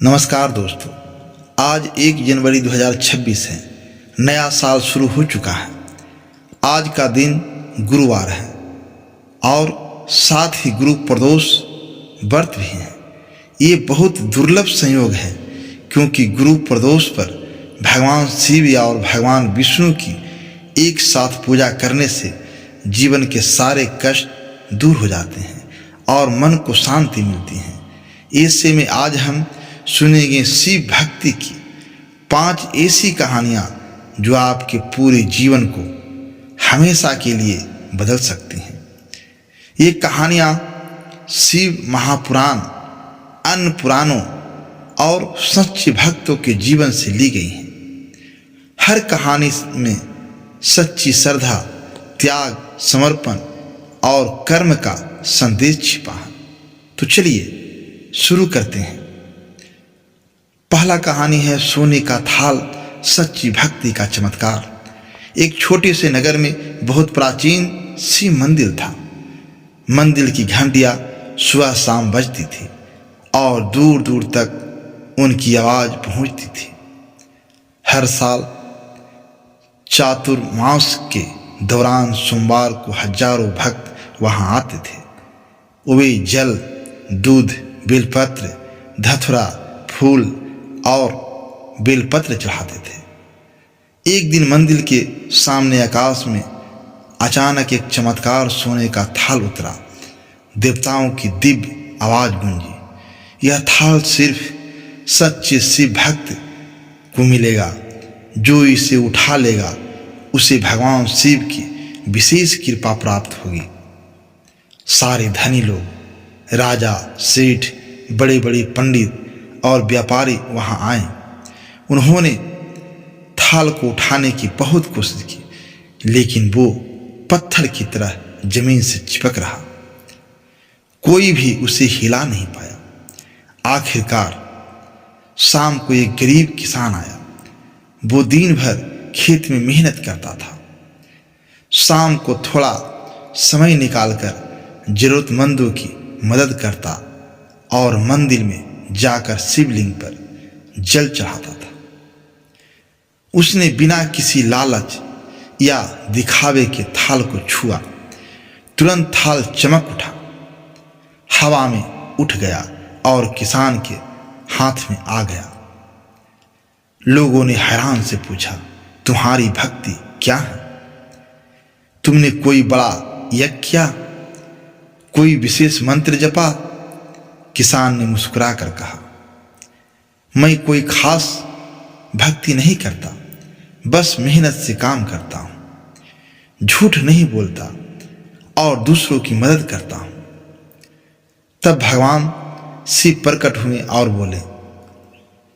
नमस्कार दोस्तों, आज 1 जनवरी 2026 है। नया साल शुरू हो चुका है। आज का दिन गुरुवार है और साथ ही गुरु प्रदोष व्रत भी है। ये बहुत दुर्लभ संयोग है क्योंकि गुरु प्रदोष पर भगवान शिव और भगवान विष्णु की एक साथ पूजा करने से जीवन के सारे कष्ट दूर हो जाते हैं और मन को शांति मिलती है। ऐसे में आज हम सुनेंगे शिव भक्ति की 5 ऐसी कहानियाँ जो आपके पूरे जीवन को हमेशा के लिए बदल सकती हैं। ये कहानियाँ शिव महापुराण, अन्य पुराणों और सच्चे भक्तों के जीवन से ली गई हैं। हर कहानी में सच्ची श्रद्धा, त्याग, समर्पण और कर्म का संदेश छिपा है। तो चलिए शुरू करते हैं। पहला कहानी है सोने का थाल, सच्ची भक्ति का चमत्कार। एक छोटे से नगर में बहुत प्राचीन शिव मंदिर था। मंदिर की घंटियां सुबह शाम बजती थी और दूर दूर तक उनकी आवाज पहुंचती थी। हर साल चातुर्मास के दौरान सोमवार को हजारों भक्त वहां आते थे। वे जल, दूध, बेलपत्र, धतूरा, फूल और बेलपत्र चढ़ाते थे। एक दिन मंदिर के सामने आकाश में अचानक एक चमत्कार सोने का थाल उतरा। देवताओं की दिव्य आवाज गूंजी, यह थाल सिर्फ सच्चे शिव भक्त को मिलेगा। जो इसे उठा लेगा उसे भगवान शिव की विशेष कृपा प्राप्त होगी। सारे धनी लोग, राजा, सेठ, बड़े बड़े पंडित और व्यापारी वहां आए। उन्होंने थाल को उठाने की बहुत कोशिश की, लेकिन वो पत्थर की तरह जमीन से चिपक रहा। कोई भी उसे हिला नहीं पाया। आखिरकार शाम को एक गरीब किसान आया। वो दिन भर खेत में मेहनत करता था। शाम को थोड़ा समय निकालकर जरूरतमंदों की मदद करता और मंदिर में जाकर शिवलिंग पर जल चढ़ाता था। उसने बिना किसी लालच या दिखावे के थाल को छुआ। तुरंत थाल चमक उठा, हवा में उठ गया और किसान के हाथ में आ गया। लोगों ने हैरान से पूछा, तुम्हारी भक्ति क्या है? तुमने कोई बड़ा यज्ञ किया, कोई विशेष मंत्र जपा? किसान ने मुस्कुरा कर कहा, मैं कोई खास भक्ति नहीं करता, बस मेहनत से काम करता हूं, झूठ नहीं बोलता और दूसरों की मदद करता हूं। तब भगवान शिव प्रकट हुए और बोले,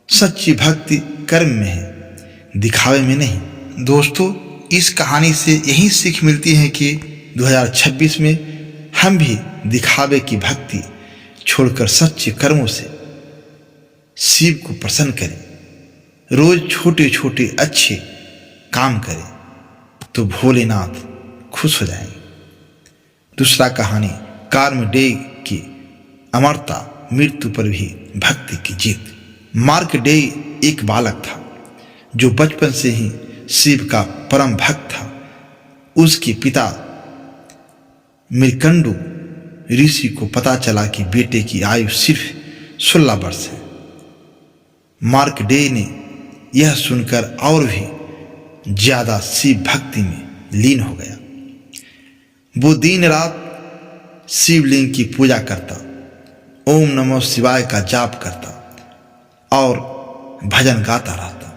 सच्ची भक्ति कर्म में है, दिखावे में नहीं। दोस्तों, इस कहानी से यही सीख मिलती है कि 2026 में हम भी दिखावे की भक्ति छोड़कर सच्चे कर्मों से शिव को प्रसन्न करें। रोज छोटे छोटे अच्छे काम करें तो भोलेनाथ खुश हो जाएंगे। दूसरा कहानी कार्मडेय की अमरता, मृत्यु पर भी भक्ति की जीत। मार्कंडेय एक बालक था जो बचपन से ही शिव का परम भक्त था। उसके पिता मृकंडु ऋषि को पता चला कि बेटे की आयु सिर्फ 16 वर्ष है। मार्कंडेय ने यह सुनकर और भी ज्यादा शिव भक्ति में लीन हो गया। वो दिन रात शिवलिंग की पूजा करता, ओम नमः शिवाय का जाप करता और भजन गाता रहता।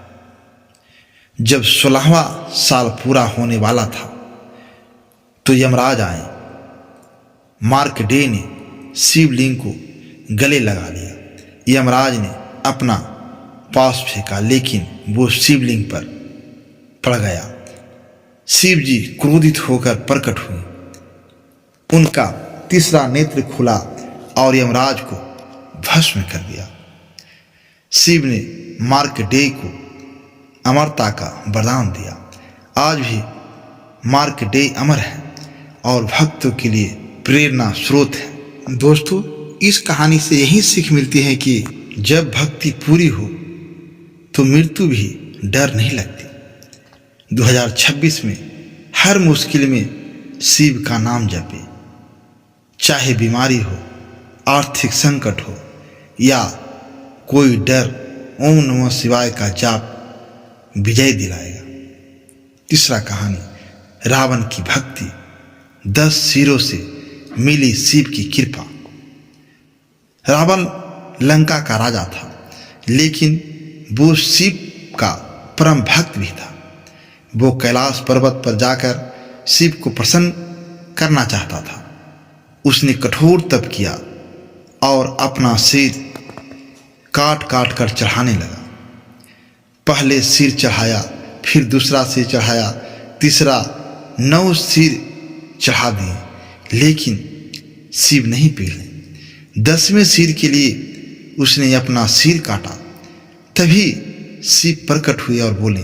जब 16वां साल पूरा होने वाला था तो यमराज आए। मार्कंडेय ने शिवलिंग को गले लगा लिया। यमराज ने अपना पास फेंका, लेकिन वो शिवलिंग पर पड़ गया। शिव जी क्रोधित होकर प्रकट हुए। उनका तीसरा नेत्र खुला और यमराज को भस्म कर दिया। शिव ने मार्कंडेय को अमरता का वरदान दिया। आज भी मार्कंडेय अमर है और भक्तों के लिए प्रेरणा स्रोत है। दोस्तों, इस कहानी से यही सीख मिलती है कि जब भक्ति पूरी हो तो मृत्यु भी डर नहीं लगती। 2026 में हर मुश्किल में शिव का नाम जपे, चाहे बीमारी हो, आर्थिक संकट हो या कोई डर, ओम नमः शिवाय का जाप विजय दिलाएगा। तीसरा कहानी, रावण की भक्ति। 10 सिरों से मिली शिव की कृपा। रावण लंका का राजा था, लेकिन वो शिव का परम भक्त भी था। वो कैलाश पर्वत पर जाकर शिव को प्रसन्न करना चाहता था। उसने कठोर तप किया और अपना सिर काट काट कर चढ़ाने लगा। पहले सिर चढ़ाया, फिर दूसरा सिर चढ़ाया, तीसरा 9 सिर चढ़ा दिए, लेकिन शिव नहीं पिघले। 10वें सिर के लिए उसने अपना सिर काटा। तभी शिव प्रकट हुए और बोले,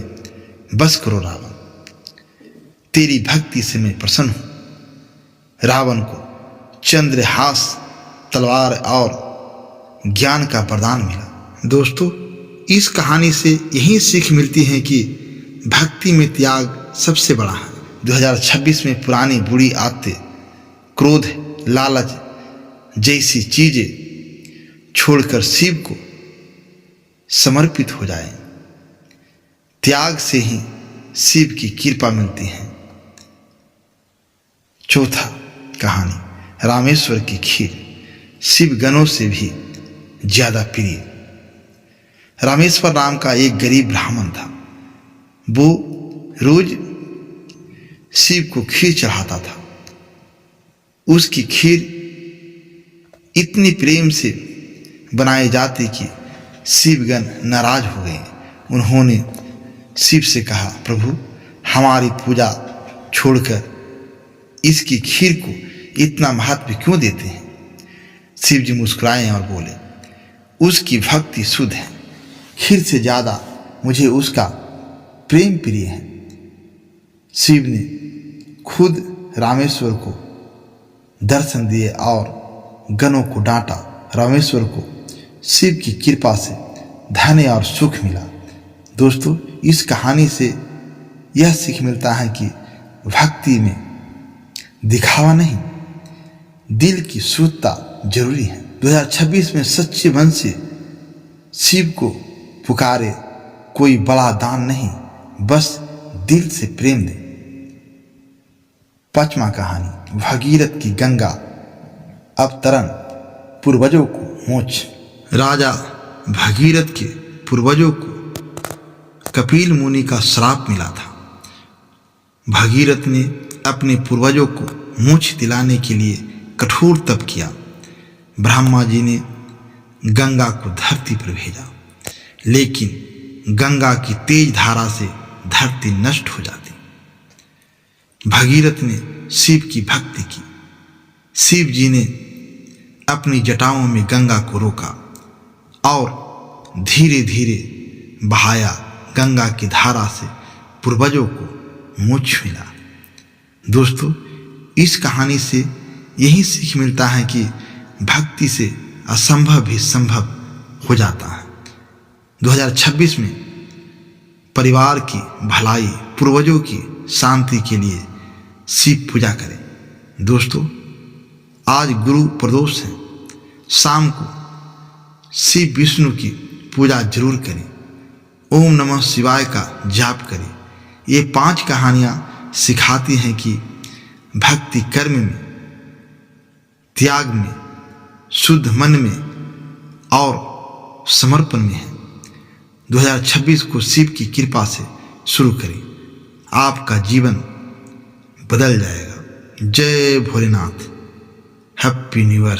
बस करो रावण, तेरी भक्ति से मैं प्रसन्न हूं। रावण को चंद्रहास तलवार और ज्ञान का वरदान मिला। दोस्तों, इस कहानी से यही सीख मिलती है कि भक्ति में त्याग सबसे बड़ा है। 2026 में पुरानी बुरी आदतें, क्रोध, लालच जैसी चीजें छोड़कर शिव को समर्पित हो जाएं। त्याग से ही शिव की कृपा मिलती है। चौथा कहानी, रामेश्वर की खीर। शिव गणों से भी ज्यादा प्रिय। रामेश्वर नाम का एक गरीब ब्राह्मण था। वो रोज शिव को खीर चढ़ाता था। उसकी खीर इतनी प्रेम से बनाई जाती कि शिवगण नाराज हो गए। उन्होंने शिव से कहा, प्रभु, हमारी पूजा छोड़कर इसकी खीर को इतना महत्व क्यों देते हैं? शिव जी मुस्कुराए और बोले, उसकी भक्ति शुद्ध है, खीर से ज्यादा मुझे उसका प्रेम प्रिय है। शिव ने खुद रामेश्वर को दर्शन दिए और गणों को डांटा। रामेश्वर को शिव की कृपा से धन्य और सुख मिला। दोस्तों, इस कहानी से यह सीख मिलता है कि भक्ति में दिखावा नहीं, दिल की शुद्धता जरूरी है। 2026 में सच्चे मन से शिव को पुकारे, कोई बड़ा दान नहीं, बस दिल से प्रेम दे। 5वां कहानी, भगीरथ की गंगा अवतरण, पूर्वजों को मोक्ष। राजा भगीरथ के पूर्वजों को कपिल मुनि का श्राप मिला था। भगीरथ ने अपने पूर्वजों को मोक्ष दिलाने के लिए कठोर तप किया। ब्रह्मा जी ने गंगा को धरती पर भेजा, लेकिन गंगा की तेज धारा से धरती नष्ट हो जाती। भगीरथ ने शिव की भक्ति की। शिव जी ने अपनी जटाओं में गंगा को रोका और धीरे धीरे बहाया। गंगा की धारा से पूर्वजों को मोक्ष मिला। दोस्तों, इस कहानी से यही सीख मिलता है कि भक्ति से असंभव भी संभव हो जाता है। 2026 में परिवार की भलाई, पूर्वजों की शांति के लिए शिव पूजा करें। दोस्तों, आज गुरु प्रदोष है। शाम को शिव विष्णु की पूजा जरूर करें। ओम नमः शिवाय का जाप करें। ये 5 कहानियां सिखाती हैं कि भक्ति कर्म में, त्याग में, शुद्ध मन में और समर्पण में है। 2026 को शिव की कृपा से शुरू करें, आपका जीवन बदल जाएगा। जय भोलेनाथ। Happy new year.